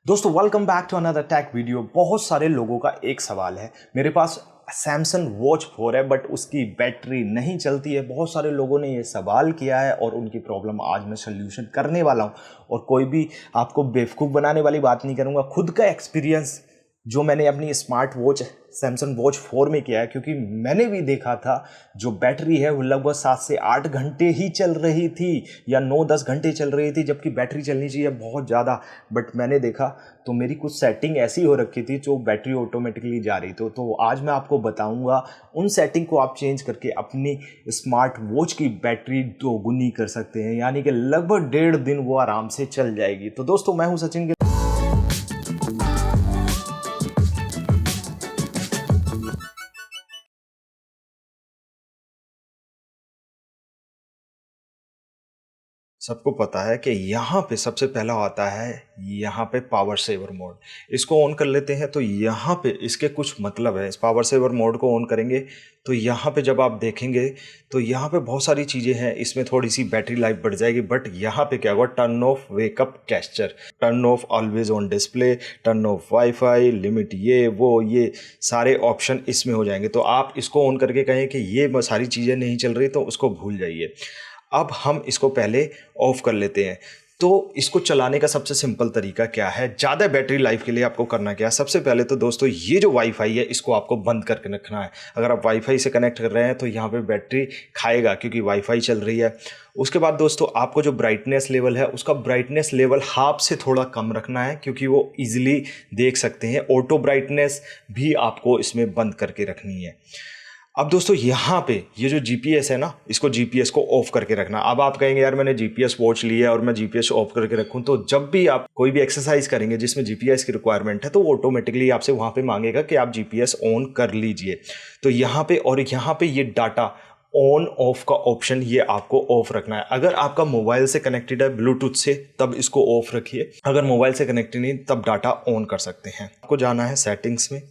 दोस्तों welcome back to another tech video. बहुत सारे लोगों का एक सवाल है, मेरे पास सैमसंग वॉच 4 है बट उसकी बैटरी नहीं चलती है। बहुत सारे लोगों ने ये सवाल किया है और उनकी प्रॉब्लम आज मैं सोल्यूशन करने वाला हूँ। और कोई भी आपको बेवकूफ़ बनाने वाली बात नहीं करूँगा, खुद का एक्सपीरियंस जो मैंने अपनी स्मार्ट वॉच सैमसंग वॉच 4 में किया है, क्योंकि मैंने भी देखा था जो बैटरी है वो लगभग 7 से 8 घंटे ही चल रही थी या 9-10 घंटे चल रही थी, जबकि बैटरी चलनी चाहिए बहुत ज़्यादा। बट मैंने देखा तो मेरी कुछ सेटिंग ऐसी हो रखी थी जो बैटरी ऑटोमेटिकली जा रही थी। तो आज मैं आपको बताऊंगा उन सेटिंग को आप चेंज करके अपनी स्मार्ट वॉच की बैटरी दोगुनी कर सकते हैं, यानी कि लगभग 1.5 दिन वो आराम से चल जाएगी। तो दोस्तों मैं हूँ सचिन। सबको पता है कि यहाँ पे सबसे पहला आता है यहाँ पे पावर सेवर मोड। इसको ऑन कर लेते हैं तो यहाँ पे इसके कुछ मतलब है। इस पावर सेवर मोड को ऑन करेंगे तो यहाँ पे जब आप देखेंगे तो यहाँ पे बहुत सारी चीज़ें हैं। इसमें थोड़ी सी बैटरी लाइफ बढ़ जाएगी, बट यहाँ पे क्या होगा, turn off wake up gesture, turn off always on display, turn off wifi limit, ये सारे ऑप्शन इसमें हो जाएंगे। तो आप इसको ऑन करके कहें कि ये सारी चीज़ें नहीं चल रही तो उसको भूल जाइए। अब हम इसको पहले ऑफ कर लेते हैं। तो इसको चलाने का सबसे सिंपल तरीका क्या है, ज़्यादा बैटरी लाइफ के लिए आपको करना क्या है। सबसे पहले तो दोस्तों ये जो वाईफाई है इसको आपको बंद करके रखना है। अगर आप वाईफाई से कनेक्ट कर रहे हैं तो यहाँ पे बैटरी खाएगा क्योंकि वाईफाई चल रही है। उसके बाद दोस्तों आपको जो ब्राइटनेस लेवल है उसका ब्राइटनेस लेवल हाफ से थोड़ा कम रखना है, क्योंकि वो ईजिली देख सकते हैं। ऑटो ब्राइटनेस भी आपको इसमें बंद करके रखनी है। अब दोस्तों यहाँ पे ये जो जीपीएस है ना, इसको जीपीएस को ऑफ करके रखना। अब आप कहेंगे यार मैंने जीपीएस वॉच ली है और मैं जीपीएस ऑफ करके रखूँ, तो जब भी आप कोई भी एक्सरसाइज करेंगे जिसमें जीपीएस की रिक्वायरमेंट है तो वो ऑटोमेटिकली आपसे वहाँ पे मांगेगा कि आप जीपीएस ऑन कर लीजिए। तो यहाँ पे और यहाँ पे ये डाटा ऑन ऑफ का ऑप्शन ये आपको ऑफ रखना है। अगर आपका मोबाइल से कनेक्टेड है ब्लूटूथ से तब इसको ऑफ रखिए, अगर मोबाइल से कनेक्टेड नहीं तब डाटा ऑन कर सकते हैं। आपको जाना है सेटिंग्स में।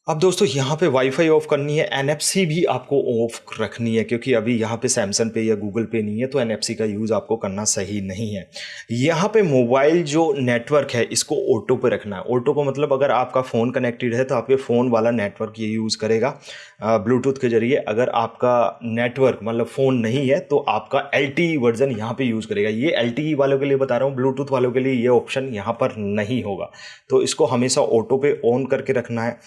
अब दोस्तों यहाँ पे वाईफाई ऑफ करनी है, एनएफसी भी आपको ऑफ रखनी है, क्योंकि अभी यहाँ पे सैमसंग पे या गूगल पे नहीं है तो एनएफसी का यूज़ आपको करना सही नहीं है। यहाँ पे मोबाइल जो नेटवर्क है इसको ऑटो पे रखना है। ऑटो का मतलब अगर आपका फ़ोन कनेक्टेड है तो आपके फ़ोन वाला नेटवर्क ये यूज़ करेगा ब्लूटूथ के जरिए। अगर आपका नेटवर्क मतलब फ़ोन नहीं है तो आपका LTE वर्जन यहाँ पे यूज़ करेगा। ये LTE वालों के लिए बता रहा हूँ, ब्लूटूथ वालों के लिए ये ऑप्शन यहाँ पर नहीं होगा। तो इसको हमेशा ऑटो पे ऑन करके रखना है।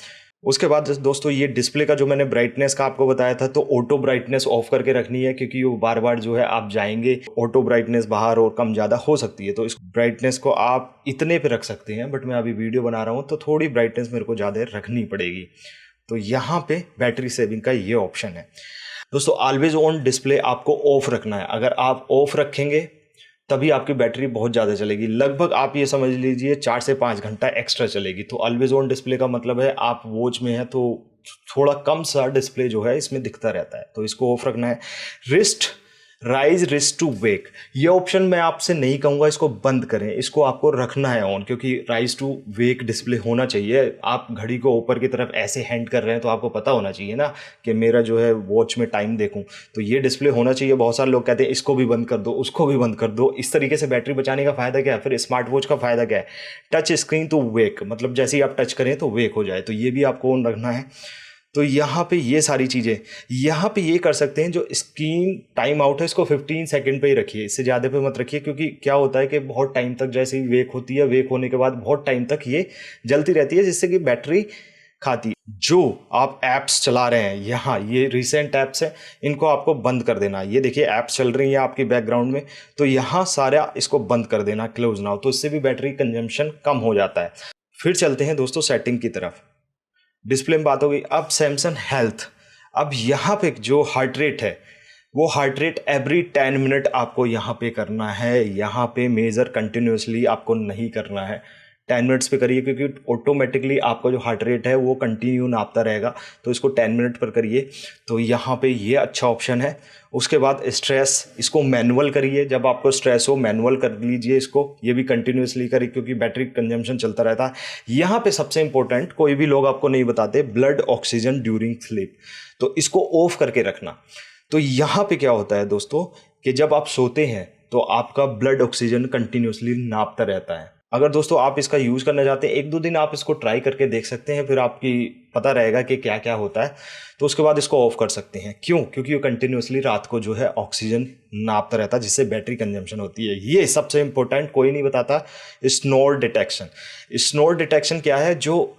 उसके बाद दोस्तों ये डिस्प्ले का जो मैंने ब्राइटनेस का आपको बताया था, तो ऑटो ब्राइटनेस ऑफ करके रखनी है, क्योंकि वो बार बार जो है आप जाएंगे ऑटो ब्राइटनेस बाहर और कम ज़्यादा हो सकती है। तो इस ब्राइटनेस को आप इतने पे रख सकते हैं, बट मैं अभी वीडियो बना रहा हूँ तो थोड़ी ब्राइटनेस मेरे को ज़्यादा रखनी पड़ेगी। तो यहाँ पे बैटरी सेविंग का ये ऑप्शन है। दोस्तों ऑलवेज ऑन डिस्प्ले आपको ऑफ रखना है। अगर आप ऑफ रखेंगे तभी आपकी बैटरी बहुत ज़्यादा चलेगी। लगभग आप ये समझ लीजिए 4 से 5 घंटा एक्स्ट्रा चलेगी। तो ऑलवेज ऑन डिस्प्ले का मतलब है आप वॉच में है तो थोड़ा कम सा डिस्प्ले जो है इसमें दिखता रहता है, तो इसको ऑफ रखना है। Wrist raise wrist to wake, ये ऑप्शन मैं आपसे नहीं कहूँगा इसको बंद करें, इसको आपको रखना है ऑन, क्योंकि राइज टू वेक डिस्प्ले होना चाहिए। आप घड़ी को ऊपर की तरफ ऐसे हैंड कर रहे हैं तो आपको पता होना चाहिए ना कि मेरा जो है वॉच में टाइम देखूं, तो ये डिस्प्ले होना चाहिए। बहुत सारे लोग कहते हैं इसको भी बंद कर दो, उसको भी बंद कर दो। इस तरीके से बैटरी बचाने का फ़ायदा क्या है? फिर स्मार्ट वॉच का फ़ायदा क्या है? टच स्क्रीन टू वेक, मतलब जैसे ही आप टच करें तो वेक हो जाए, तो ये भी आपको ऑन रखना है। तो यहाँ पे ये सारी चीज़ें यहाँ पे ये कर सकते हैं। जो स्क्रीन टाइम आउट है इसको 15 सेकंड पे ही रखिए, इससे ज़्यादा पे मत रखिए, क्योंकि क्या होता है कि बहुत टाइम तक जैसे ही वेक होती है, वेक होने के बाद बहुत टाइम तक ये जलती रहती है, जिससे कि बैटरी खाती है। जो आप ऐप्स चला रहे हैं, यहाँ ये रिसेंट ऐप्स हैं, इनको आपको बंद कर देना। ये देखिए ऐप्स चल रही हैं आपकी बैकग्राउंड में, तो यहाँ सारा इसको बंद कर देना, क्लोज नाउ। तो इससे भी बैटरी कंजम्पशन कम हो जाता है। फिर चलते हैं दोस्तों सेटिंग की तरफ। डिस्प्ले में बात हो गई, अब सैमसंग हेल्थ। अब यहाँ पे जो हार्ट रेट है वो हार्ट रेट एवरी 10 मिनट आपको यहाँ पे करना है। यहाँ पे मेज़र कंटिन्यूसली आपको नहीं करना है, 10 मिनट्स पे करिए, क्योंकि ऑटोमेटिकली आपका जो हार्ट रेट है वो कंटिन्यू नापता रहेगा। तो इसको 10 मिनट पर करिए, तो यहाँ पे ये अच्छा ऑप्शन है। उसके बाद स्ट्रेस, इसको मैनुअल करिए, जब आपको स्ट्रेस हो मैनुअल कर लीजिए इसको। ये भी कंटिन्यूसली करिए क्योंकि बैटरी कंजम्पशन चलता रहता है। यहाँ पे सबसे इंपॉर्टेंट, कोई भी लोग आपको नहीं बताते, ब्लड ऑक्सीजन ड्यूरिंग स्लीप, तो इसको ऑफ करके रखना। तो यहाँ पे क्या होता है दोस्तों कि जब आप सोते हैं तो आपका ब्लड ऑक्सीजन कंटिन्यूसली नापता रहता है। अगर दोस्तों आप इसका यूज़ करना चाहते हैं, 1-2 दिन आप इसको ट्राई करके देख सकते हैं, फिर आपकी पता रहेगा कि क्या क्या होता है, तो उसके बाद इसको ऑफ कर सकते हैं। क्यों? क्योंकि वो कंटिन्यूसली रात को जो है ऑक्सीजन नापता रहता है, जिससे बैटरी कंजम्पशन होती है। ये सबसे इंपॉर्टेंट कोई नहीं बताता, स्नोर डिटेक्शन। स्नोर डिटेक्शन क्या है? जो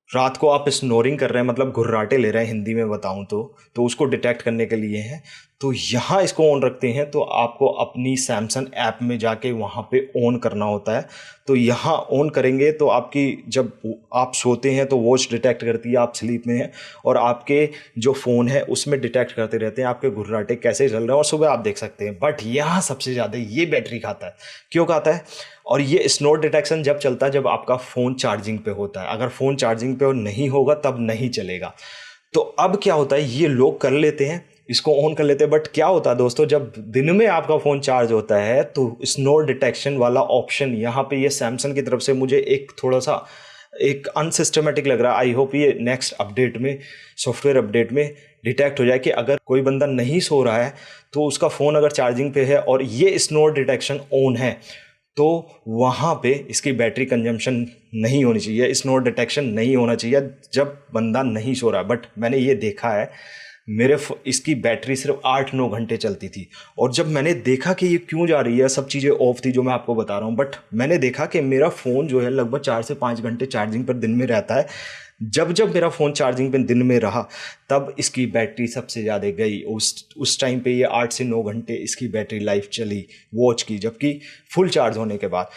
रात को आप स्नोरिंग कर रहे हैं, मतलब घुर्राटे ले रहे हैं हिंदी में बताऊं तो उसको डिटेक्ट करने के लिए है। तो यहाँ इसको ऑन रखते हैं, तो आपको अपनी सैमसंग ऐप में जाके वहाँ पे ऑन करना होता है। तो यहाँ ऑन करेंगे तो आपकी, जब आप सोते हैं तो वॉच डिटेक्ट करती है आप स्लीप में हैं, और आपके जो फ़ोन है उसमें डिटेक्ट करते रहते हैं आपके घुर्राटे कैसे चल रहे हैं, और सुबह आप देख सकते हैं। बट यहाँ सबसे ज़्यादा ये बैटरी खाता है। क्यों खाता है? और ये स्नोर डिटेक्शन जब चलता है जब आपका फ़ोन चार्जिंग पे होता है। अगर फ़ोन चार्जिंग पे नहीं होगा तब नहीं चलेगा। तो अब क्या होता है, ये लोग कर लेते हैं, इसको ऑन कर लेते हैं। बट क्या होता है दोस्तों, जब दिन में आपका फ़ोन चार्ज होता है तो स्नोर डिटेक्शन वाला ऑप्शन यहाँ पे ये सैमसंग की तरफ से मुझे एक थोड़ा सा एक अनसिस्टमेटिक लग रहा है। आई होप ये नेक्स्ट अपडेट में, सॉफ्टवेयर अपडेट में डिटेक्ट हो जाए कि अगर कोई बंदा नहीं सो रहा है तो उसका फ़ोन अगर चार्जिंग पे है और ये स्नोर डिटेक्शन ऑन है, तो वहाँ पे इसकी बैटरी कंजम्पशन नहीं होनी चाहिए, स्नोर डिटेक्शन नहीं होना चाहिए जब बंदा नहीं सो रहा। बट मैंने ये देखा है, इसकी बैटरी सिर्फ 8-9 घंटे चलती थी, और जब मैंने देखा कि ये क्यों जा रही है, सब चीज़ें ऑफ थी जो मैं आपको बता रहा हूँ, बट मैंने देखा कि मेरा फ़ोन जो है लगभग 4 से 5 घंटे चार्जिंग पर दिन में रहता है। जब जब मेरा फ़ोन चार्जिंग पे दिन में रहा तब इसकी बैटरी सबसे ज़्यादा गई। उस टाइम पे ये 8 से 9 घंटे इसकी बैटरी लाइफ चली वॉच की, जबकि फुल चार्ज होने के बाद।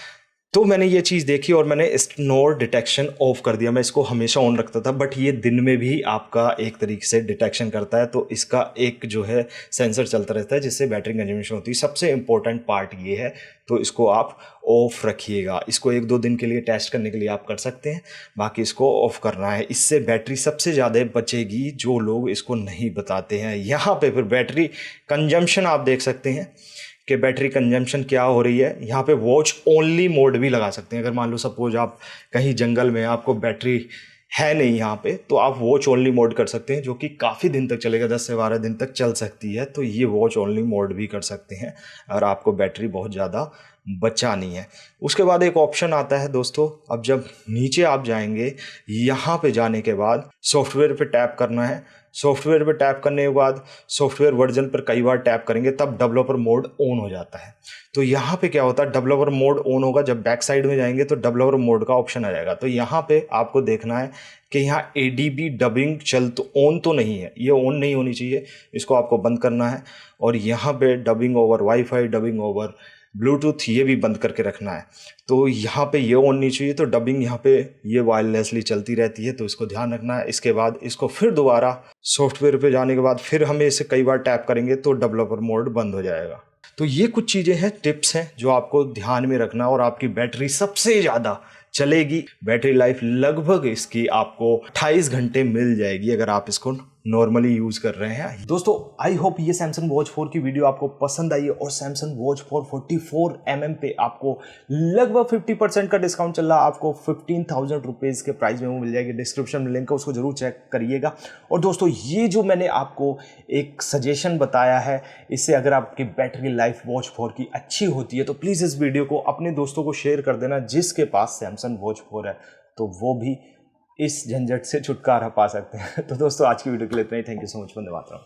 तो मैंने ये चीज़ देखी और मैंने स्नोर डिटेक्शन ऑफ कर दिया। मैं इसको हमेशा ऑन रखता था, बट ये दिन में भी आपका एक तरीके से डिटेक्शन करता है। तो इसका एक जो है सेंसर चलता रहता है जिससे बैटरी कंजम्पशन होती है। सबसे इंपॉर्टेंट पार्ट ये है, तो इसको आप ऑफ रखिएगा। इसको 1-2 दिन के लिए टेस्ट करने के लिए आप कर सकते हैं, बाकी इसको ऑफ करना है। इससे बैटरी सबसे ज़्यादा बचेगी, जो लोग इसको नहीं बताते हैं। यहाँ पे फिर बैटरी कंजम्पशन आप देख सकते हैं कि बैटरी कंजम्पशन क्या हो रही है। यहाँ पे वॉच ओनली मोड भी लगा सकते हैं। अगर मान लो सपोज आप कहीं जंगल में, आपको बैटरी है नहीं यहाँ पे, तो आप वॉच ओनली मोड कर सकते हैं, जो कि काफ़ी दिन तक चलेगा, 10 से 12 दिन तक चल सकती है। तो ये वॉच ओनली मोड भी कर सकते हैं और आपको बैटरी बहुत ज़्यादा बचानी है। उसके बाद एक ऑप्शन आता है दोस्तों, अब जब नीचे आप जाएंगे, यहाँ पे जाने के बाद सॉफ्टवेयर पे टैप करना है। सॉफ्टवेयर पे टैप करने के बाद सॉफ्टवेयर वर्जन पर कई बार टैप करेंगे तब डेवलपर मोड ऑन हो जाता है। तो यहाँ पे क्या होता है, डेवलपर मोड ऑन होगा जब बैक साइड में जाएंगे तो डेवलपर मोड का ऑप्शन आ जाएगा। तो यहाँ पे आपको देखना है कि यहाँ ADB डबिंग ऑन तो नहीं है, ये ऑन नहीं होनी चाहिए, इसको आपको बंद करना है। और यहाँ पे dubbing over wifi, dubbing over Bluetooth, ये भी बंद करके रखना है। तो यहाँ पे ये ऑन नहीं चाहिए, तो डबिंग यहाँ पे ये वायरलेसली चलती रहती है, तो इसको ध्यान रखना है। इसके बाद इसको फिर दोबारा सॉफ्टवेयर पे जाने के बाद फिर हमें इसे कई बार टैप करेंगे तो डेवलपर मोड बंद हो जाएगा। तो ये कुछ चीज़ें हैं, टिप्स हैं जो आपको ध्यान में रखना, और आपकी बैटरी सबसे ज़्यादा चलेगी। बैटरी लाइफ लगभग इसकी आपको 28 घंटे मिल जाएगी अगर आप इसको नॉर्मली यूज कर रहे हैं। दोस्तों आई होप ये सैमसंग वॉच 4 की वीडियो आपको पसंद आई है, और सैमसंग वॉच 4 44mm पे आपको लगभग 50% का डिस्काउंट चल रहा है। आपको 15,000 रुपीज़ के प्राइस में वो मिल जाएगी। डिस्क्रिप्शन में लिंक है, उसको जरूर चेक करिएगा। और दोस्तों ये जो मैंने आपको एक सजेशन बताया है, इससे अगर आपकी बैटरी लाइफ वॉच 4 की अच्छी होती है तो प्लीज़ इस वीडियो को अपने दोस्तों को शेयर कर देना, जिसके पास सैमसंग वॉच 4 है, तो वो भी इस झंझट से छुटकारा पा सकते हैं। तो दोस्तों आज की वीडियो के लिए इतना ही। थैंक यू सो मच, धन्यवाद।